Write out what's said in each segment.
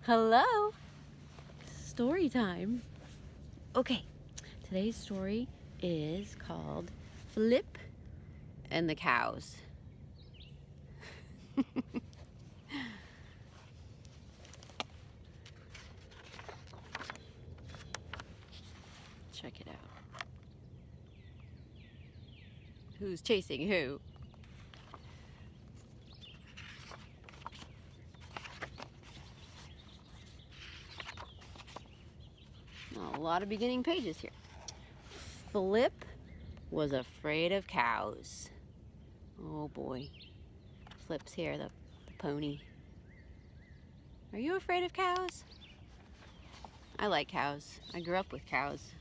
Hello! Story time. Okay, today's story is called Flip and the Cows. Check it out. Who's chasing who? A lot of beginning pages here. Flip was afraid of cows. Oh boy. Flip's here, the pony. Are you afraid of cows? I like cows. I grew up with cows.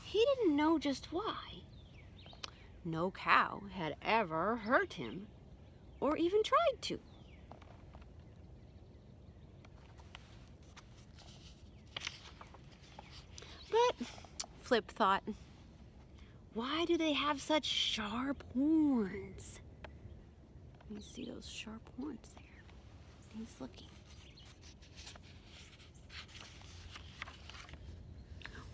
He didn't know just why. No cow had ever hurt him or even tried to. But Flip thought, why do they have such sharp horns? You see those sharp horns there. He's looking.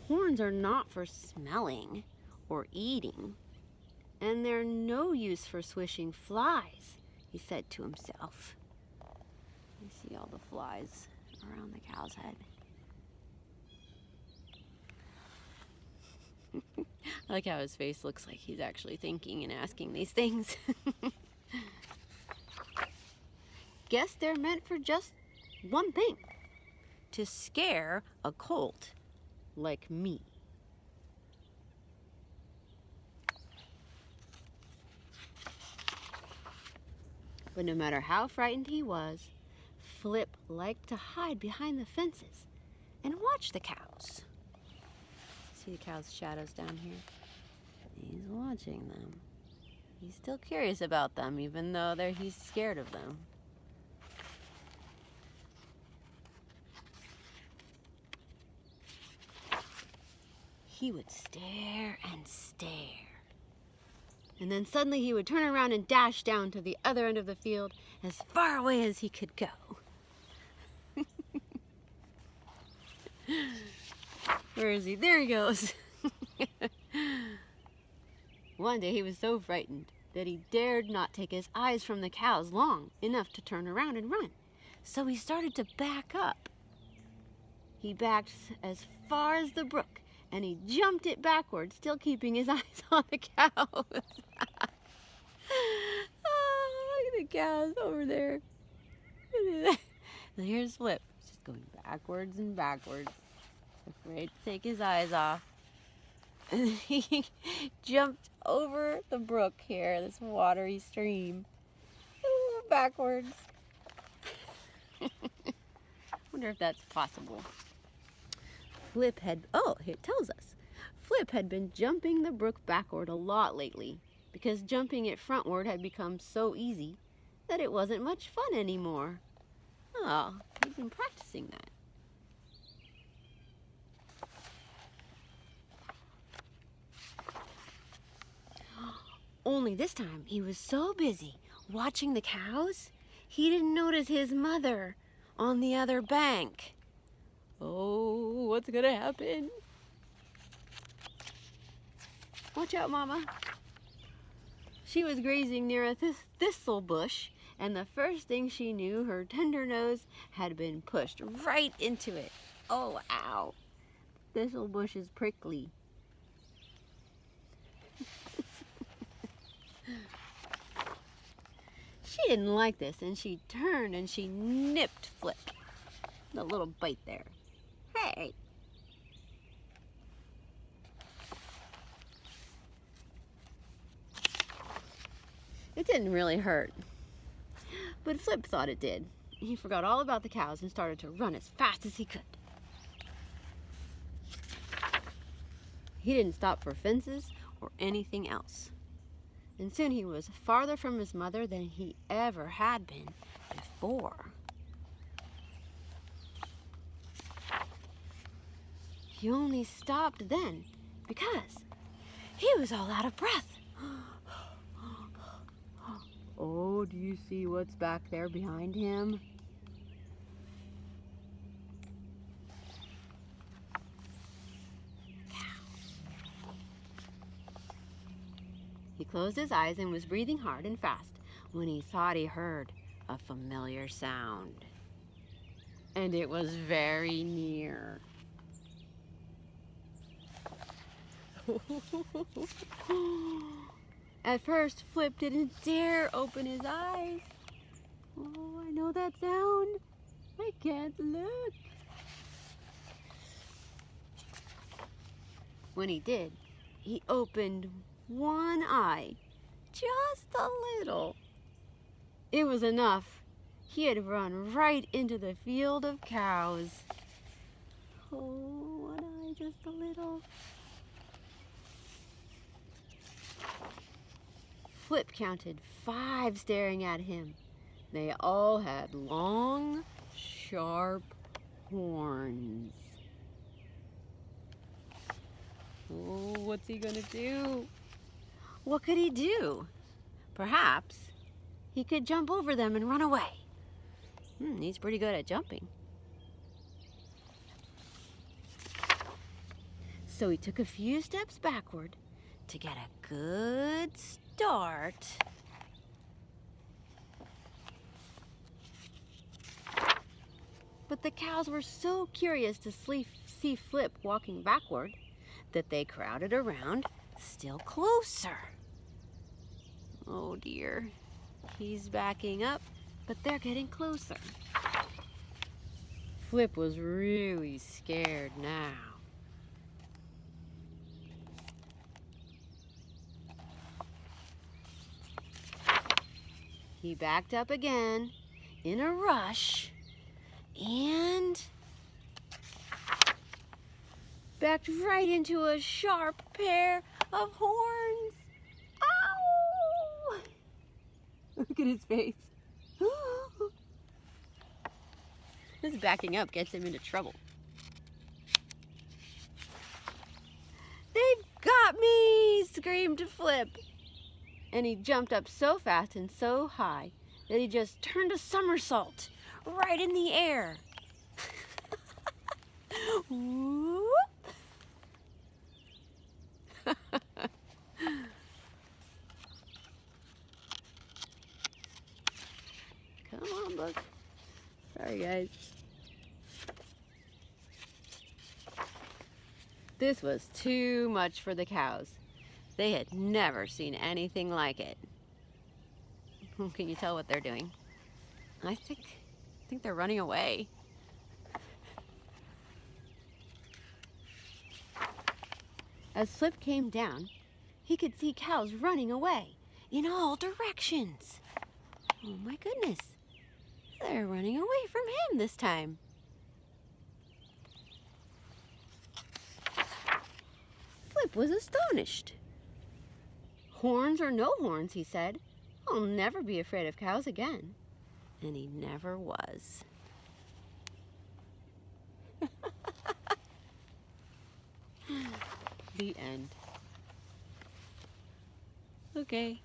Horns are not for smelling or eating, and they're no use for swishing flies, he said to himself. You see all the flies around the cow's head. I like how his face looks like he's actually thinking and asking these things. Guess they're meant for just one thing: to scare a colt like me. But no matter how frightened he was, Flip liked to hide behind the fences and watch the cows. See the cows' shadows down here? He's watching them. He's still curious about them, even though he's scared of them. He would stare and stare. And then suddenly he would turn around and dash down to the other end of the field, as far away as he could go. Where is he? There he goes. One day he was so frightened that he dared not take his eyes from the cows long enough to turn around and run. So he started to back up. He backed as far as the brook, and he jumped it backwards, still keeping his eyes on the cows. Oh, look at the cows over there. Here's Flip, just going backwards and backwards, afraid to take his eyes off. And he jumped over the brook here, this watery stream, backwards. Wonder if that's possible. Flip had, it tells us, Flip had been jumping the brook backward a lot lately because jumping it frontward had become so easy that it wasn't much fun anymore. Oh, he's been practicing that. Only this time he was so busy watching the cows, he didn't notice his mother on the other bank. Oh, what's gonna happen? Watch out, Mama. She was grazing near a thistle bush, and the first thing she knew, her tender nose had been pushed right into it. Oh, ow. Thistle bush is prickly. She didn't like this, and she turned and she nipped Flip. A little bite there. Hey. It didn't really hurt, but Flip thought it did. He forgot all about the cows and started to run as fast as he could. He didn't stop for fences or anything else. And soon he was farther from his mother than he ever had been before. He only stopped then because he was all out of breath. Oh, do you see what's back there behind him? He closed his eyes and was breathing hard and fast when he thought he heard a familiar sound. And it was very near. At first, Flip didn't dare open his eyes. Oh, I know that sound. I can't look. When he did, he opened one eye, just a little. It was enough. He had run right into the field of cows. Oh, one eye, just a little. Flip counted 5 staring at him. They all had long, sharp horns. Oh, what's he gonna do? What could he do? Perhaps he could jump over them and run away. He's pretty good at jumping. So he took a few steps backward to get a good start. But the cows were so curious to see Flip walking backward that they crowded around still closer. Oh dear, he's backing up, but they're getting closer. Flip was really scared now. He backed up again in a rush and backed right into a sharp pair of horns. Ow! Look at his face. This backing up gets him into trouble. "They've got me!" screamed Flip. And he jumped up so fast and so high that he just turned a somersault right in the air. Whoop. Come on, Buck. Sorry, guys. This was too much for the cows. They had never seen anything like it. Can you tell what they're doing? I think they're running away. As Flip came down, he could see cows running away in all directions. Oh my goodness, they're running away from him this time. Flip was astonished. "Horns or no horns," he said, "I'll never be afraid of cows again." And he never was. The end. Okay,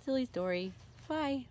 silly story. Bye.